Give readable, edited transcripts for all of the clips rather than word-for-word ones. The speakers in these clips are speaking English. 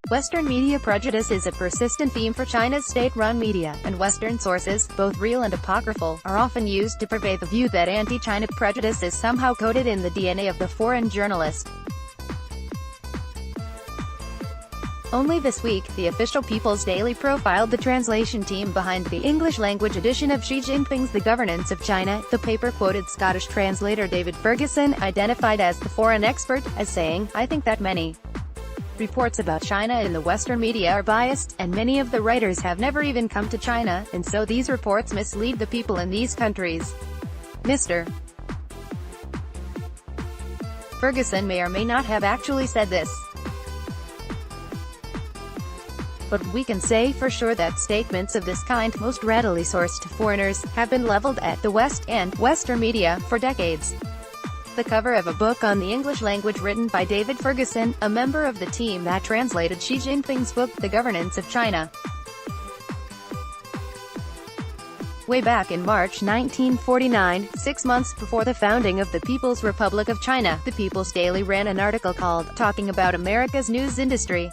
Western media prejudice is a persistent theme for China's state-run media, and Western sources, both real and apocryphal, are often used to purvey the view that anti-China prejudice is somehow coded in the DNA of the foreign journalist. Only this week, the official People's Daily profiled the translation team behind the English-language edition of Xi Jinping's The Governance of China. The paper quoted Scottish translator David Ferguson, identified as the foreign expert, as saying, "I think that many reports about China in the Western media are biased, and many of the writers have never even come to China, and so these reports mislead the people in these countries." Mr. Ferguson may or may not have actually said this, but we can say for sure that statements of this kind, most readily sourced to foreigners, have been leveled at the West and Western media for decades. The cover of a book on the English language written by David Ferguson, a member of the team that translated Xi Jinping's book, The Governance of China. Way back in March 1949, 6 months before the founding of the People's Republic of China, the People's Daily ran an article called, "Talking About America's News Industry."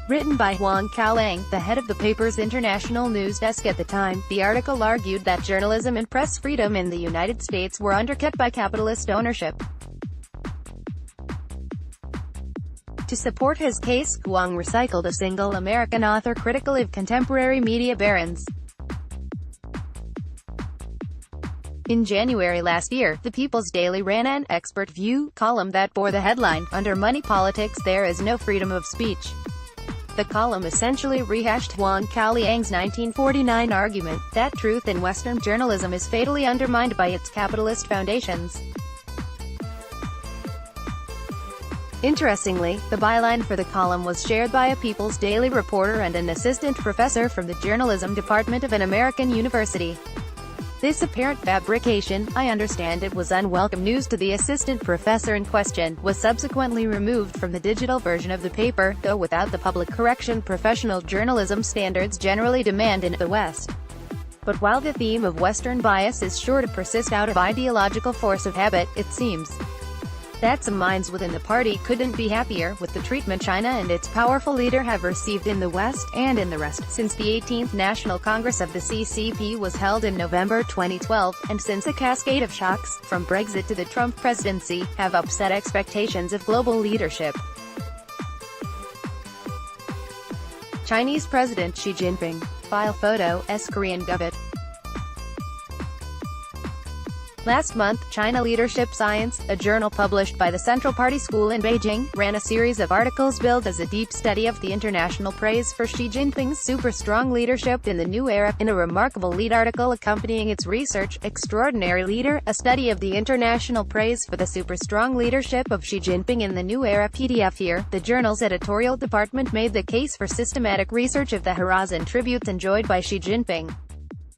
Written by Huang Caolang, the head of the paper's international news desk at the time. The article argued that journalism and press freedom in the United States were undercut by capitalist ownership. To support his case, Huang recycled a single American author critical of contemporary media barons. In January last year, the People's Daily ran an expert view column that bore the headline, "Under Money Politics There Is No Freedom of Speech." The column essentially rehashed Huang Caolang's 1949 argument, that truth in Western journalism is fatally undermined by its capitalist foundations. Interestingly, the byline for the column was shared by a People's Daily reporter and an assistant professor from the journalism department of an American university. This apparent fabrication, I understand it was unwelcome news to the assistant professor in question, was subsequently removed from the digital version of the paper, though without the public correction professional journalism standards generally demand in the West. But while the theme of Western bias is sure to persist out of ideological force of habit, it seems that some minds within the party couldn't be happier with the treatment China and its powerful leader have received in the West, and in the rest, since the 18th National Congress of the CCP was held in November 2012, and since a cascade of shocks, from Brexit to the Trump presidency, have upset expectations of global leadership. Chinese President Xi Jinping. File photo, Korean Government. Last month, China Leadership Science, a journal published by the Central Party School in Beijing, ran a series of articles billed as a deep study of the international praise for Xi Jinping's super-strong leadership in the new era. In a remarkable lead article accompanying its research, Extraordinary Leader, a study of the international praise for the super-strong leadership of Xi Jinping in the new era PDF here, the journal's editorial department made the case for systematic research of the heroes and tributes enjoyed by Xi Jinping.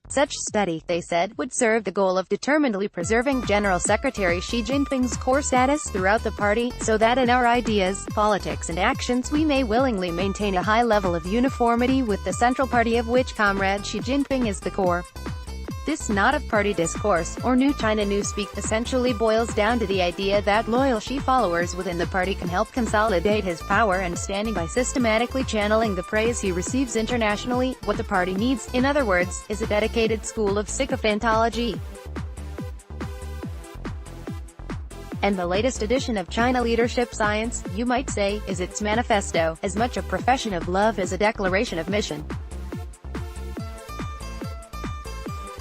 Such study, they said, would serve the goal of determinedly preserving General Secretary Xi Jinping's core status throughout the party, so that in our ideas, politics and actions we may willingly maintain a high level of uniformity with the Central Party of which Comrade Xi Jinping is the core. This not of party discourse, or New China newspeak, essentially boils down to the idea that loyal Xi followers within the party can help consolidate his power and standing by systematically channeling the praise he receives internationally. What the party needs, in other words, is a dedicated school of sycophantology. And the latest edition of China Leadership Science, you might say, is its manifesto, as much a profession of love as a declaration of mission.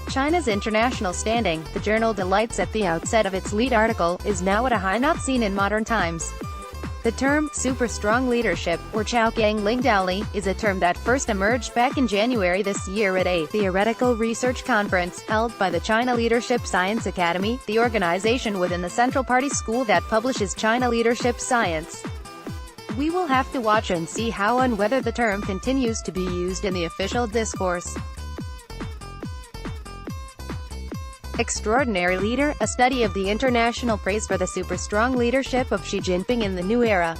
China's international standing, the journal delights at the outset of its lead article, is now at a high not seen in modern times. The term, super-strong leadership, or Chowgang Lingdaoli, is a term that first emerged back in January this year at a theoretical research conference, held by the China Leadership Science Academy, the organization within the Central Party School that publishes China Leadership Science. We will have to watch and see how and whether the term continues to be used in the official discourse. Extraordinary Leader, a study of the international praise for the super-strong leadership of Xi Jinping in the new era.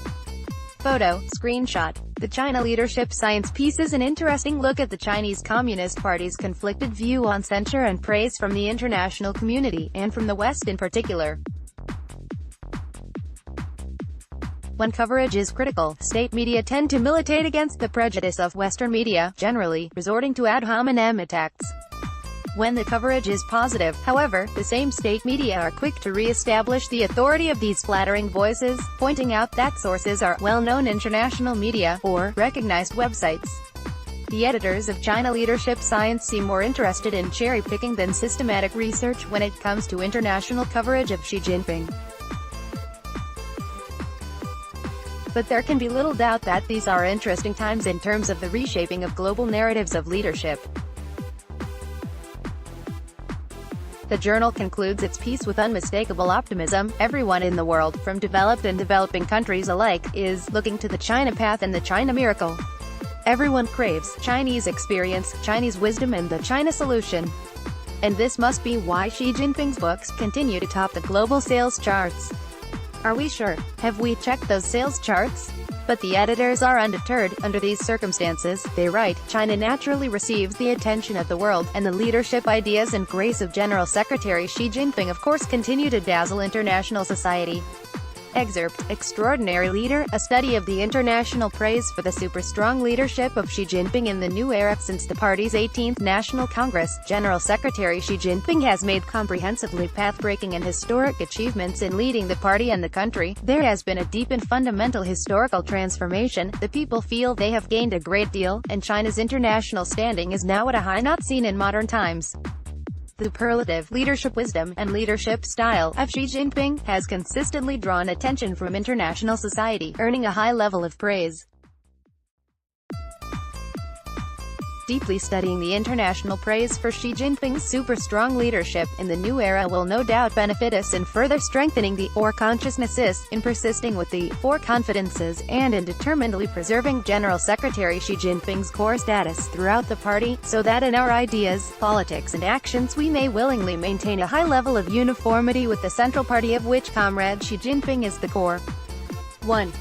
Photo, screenshot. The China Leadership Science piece is an interesting look at the Chinese Communist Party's conflicted view on censure and praise from the international community, and from the West in particular. When coverage is critical, state media tend to militate against the prejudice of Western media, generally, resorting to ad hominem attacks. When the coverage is positive, however, the same state media are quick to re-establish the authority of these flattering voices, pointing out that sources are well-known international media, or recognized websites. The editors of China Leadership Science seem more interested in cherry-picking than systematic research when it comes to international coverage of Xi Jinping. But there can be little doubt that these are interesting times in terms of the reshaping of global narratives of leadership. The journal concludes its piece with unmistakable optimism. Everyone in the world, from developed and developing countries alike, is looking to the China path and the China miracle. Everyone craves Chinese experience, Chinese wisdom and the China solution. And this must be why Xi Jinping's books continue to top the global sales charts. Are we sure? Have we checked those sales charts? But the editors are undeterred. Under these circumstances, they write, China naturally receives the attention of the world, and the leadership ideas and grace of General Secretary Xi Jinping of course continue to dazzle international society. Excerpt, Extraordinary Leader, a study of the international praise for the super-strong leadership of Xi Jinping in the new era. Since the party's 18th National Congress, General Secretary Xi Jinping has made comprehensively path-breaking and historic achievements in leading the party and the country. There has been a deep and fundamental historical transformation. The people feel they have gained a great deal, and China's international standing is now at a high not seen in modern times. The superlative leadership wisdom and leadership style of Xi Jinping has consistently drawn attention from international society, earning a high level of praise. Deeply studying the international praise for Xi Jinping's super-strong leadership in the new era will no doubt benefit us in further strengthening the core consciousnesses, in persisting with the four confidences, and in determinedly preserving General Secretary Xi Jinping's core status throughout the party, so that in our ideas, politics and actions we may willingly maintain a high level of uniformity with the Central Party of which Comrade Xi Jinping is the core. 1.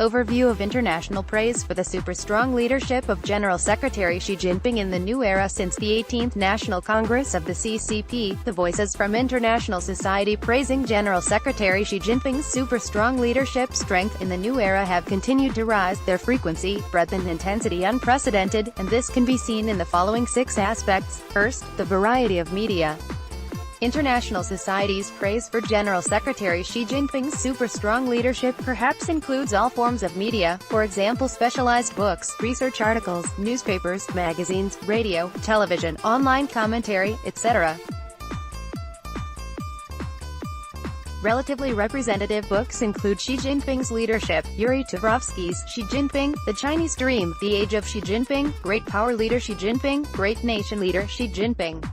Overview of international praise for the super-strong leadership of General Secretary Xi Jinping in the new era. Since the 18th National Congress of the CCP, the voices from international society praising General Secretary Xi Jinping's super-strong leadership strength in the new era have continued to rise, their frequency, breadth and intensity unprecedented, and this can be seen in the following 6 aspects. First, the variety of media. International society's praise for General Secretary Xi Jinping's super-strong leadership perhaps includes all forms of media, for example specialized books, research articles, newspapers, magazines, radio, television, online commentary, etc. Relatively representative books include Xi Jinping's Leadership, Yuri Tversky's Xi Jinping, The Chinese Dream, The Age of Xi Jinping, Great Power Leader Xi Jinping, Great Nation Leader Xi Jinping.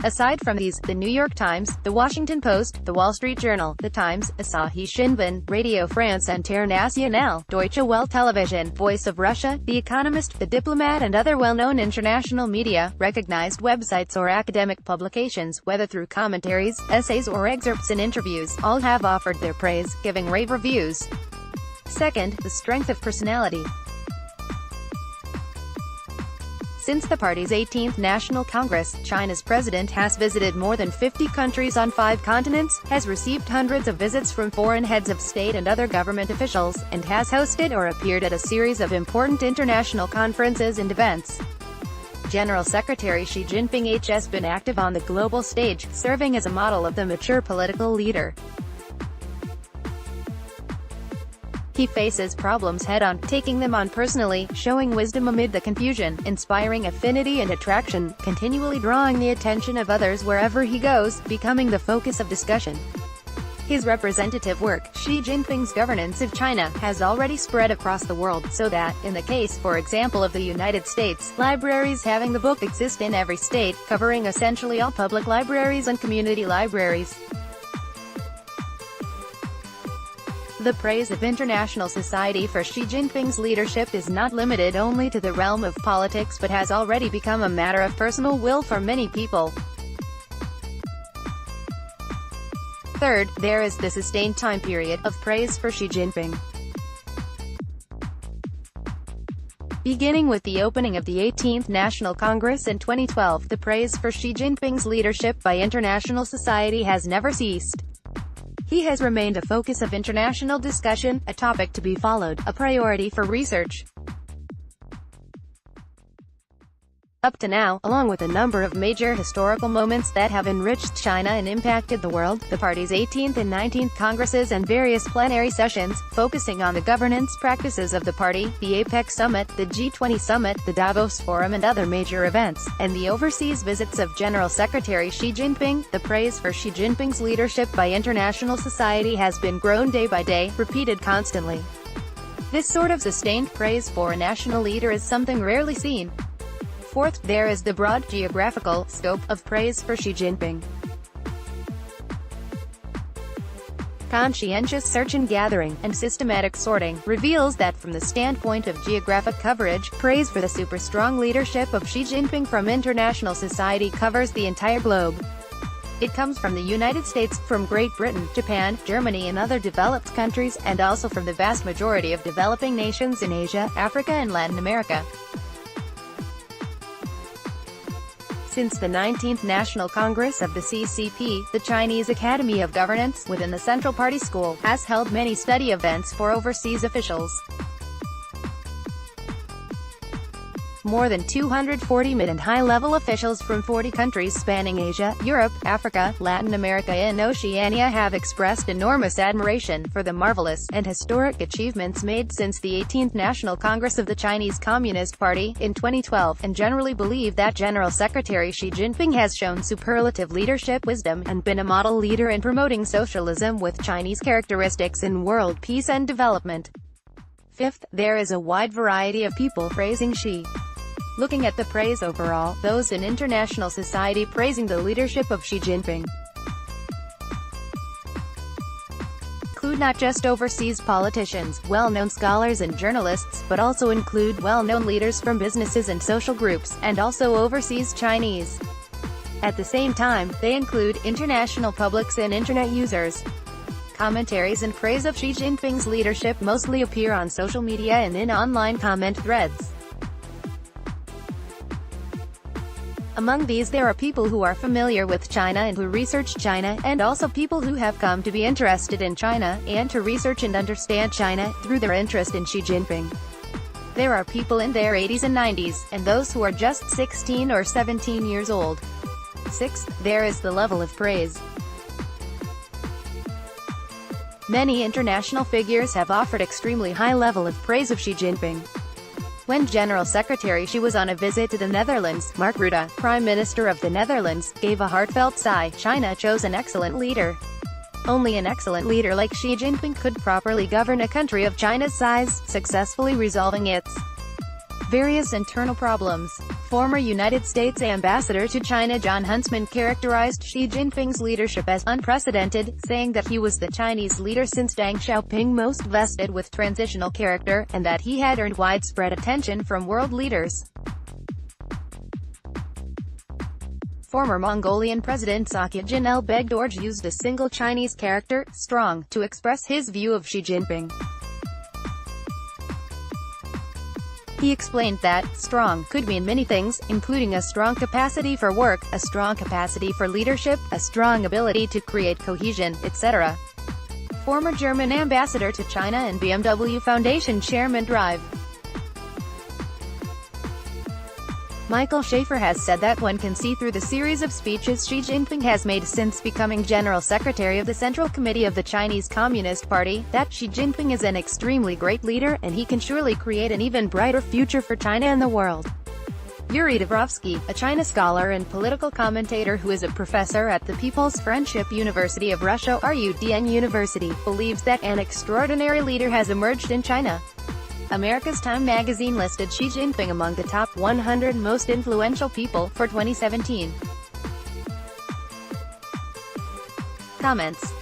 Aside from these, The New York Times, The Washington Post, The Wall Street Journal, The Times, Asahi Shimbun, Radio France Internationale, Deutsche Welle Television, Voice of Russia, The Economist, The Diplomat and other well-known international media, recognized websites or academic publications, whether through commentaries, essays or excerpts in interviews, all have offered their praise, giving rave reviews. Second, the strength of personality. Since the party's 18th National Congress, China's president has visited more than 50 countries on 5 continents, has received hundreds of visits from foreign heads of state and other government officials, and has hosted or appeared at a series of important international conferences and events. General Secretary Xi Jinping has been active on the global stage, serving as a model of the mature political leader. He faces problems head-on, taking them on personally, showing wisdom amid the confusion, inspiring affinity and attraction, continually drawing the attention of others wherever he goes, becoming the focus of discussion. His representative work, Xi Jinping's Governance of China, has already spread across the world, so that, in the case, for example of the United States, libraries having the book exist in every state, covering essentially all public libraries and community libraries. The praise of international society for Xi Jinping's leadership is not limited only to the realm of politics but has already become a matter of personal will for many people. Third, there is the sustained time period of praise for Xi Jinping. Beginning with the opening of the 18th National Congress in 2012, the praise for Xi Jinping's leadership by international society has never ceased. He has remained a focus of international discussion, a topic to be followed, a priority for research. Up to now, along with a number of major historical moments that have enriched China and impacted the world, the party's 18th and 19th Congresses and various plenary sessions, focusing on the governance practices of the party, the APEC Summit, the G20 Summit, the Davos Forum and other major events, and the overseas visits of General Secretary Xi Jinping, the praise for Xi Jinping's leadership by international society has been grown day by day, repeated constantly. This sort of sustained praise for a national leader is something rarely seen. Fourth, there is the broad geographical scope of praise for Xi Jinping. Conscientious search and gathering, and systematic sorting, reveals that from the standpoint of geographic coverage, praise for the super-strong leadership of Xi Jinping from international society covers the entire globe. It comes from the United States, from Great Britain, Japan, Germany and other developed countries, and also from the vast majority of developing nations in Asia, Africa and Latin America. Since the 19th National Congress of the CCP, the Chinese Academy of Governance, within the Central Party School, has held many study events for overseas officials. More than 240 mid- and high-level officials from 40 countries spanning Asia, Europe, Africa, Latin America and Oceania have expressed enormous admiration for the marvelous and historic achievements made since the 18th National Congress of the Chinese Communist Party, in 2012, and generally believe that General Secretary Xi Jinping has shown superlative leadership wisdom, and been a model leader in promoting socialism with Chinese characteristics in world peace and development. Fifth, there is a wide variety of people praising Xi. Looking at the praise overall, those in international society praising the leadership of Xi Jinping include not just overseas politicians, well-known scholars and journalists, but also include well-known leaders from businesses and social groups, and also overseas Chinese. At the same time, they include international publics and internet users. Commentaries and praise of Xi Jinping's leadership mostly appear on social media and in online comment threads. Among these there are people who are familiar with China and who research China, and also people who have come to be interested in China, and to research and understand China, through their interest in Xi Jinping. There are people in their 80s and 90s, and those who are just 16 or 17 years old. Sixth, there is the level of praise. Many international figures have offered extremely high level of praise of Xi Jinping. When General Secretary Xi was on a visit to the Netherlands, Mark Rutte, Prime Minister of the Netherlands, gave a heartfelt sigh. China chose an excellent leader. Only an excellent leader like Xi Jinping could properly govern a country of China's size, successfully resolving its various internal problems. Former United States Ambassador to China John Huntsman characterized Xi Jinping's leadership as unprecedented, saying that he was the Chinese leader since Deng Xiaoping most vested with transitional character, and that he had earned widespread attention from world leaders. Former Mongolian President Sakyakin El-Begdorj used a single Chinese character, strong, to express his view of Xi Jinping. He explained that strong could mean many things, including a strong capacity for work, a strong capacity for leadership, a strong ability to create cohesion, etc. Former German ambassador to China and BMW Foundation chairman Drive Michael Schaefer has said that one can see through the series of speeches Xi Jinping has made since becoming General Secretary of the Central Committee of the Chinese Communist Party, that Xi Jinping is an extremely great leader, and he can surely create an even brighter future for China and the world. Yuri Dubrovsky, a China scholar and political commentator who is a professor at the People's Friendship University of Russia, RUDN University, believes that an extraordinary leader has emerged in China. America's Time magazine listed Xi Jinping among the top 100 most influential people for 2017. Comments.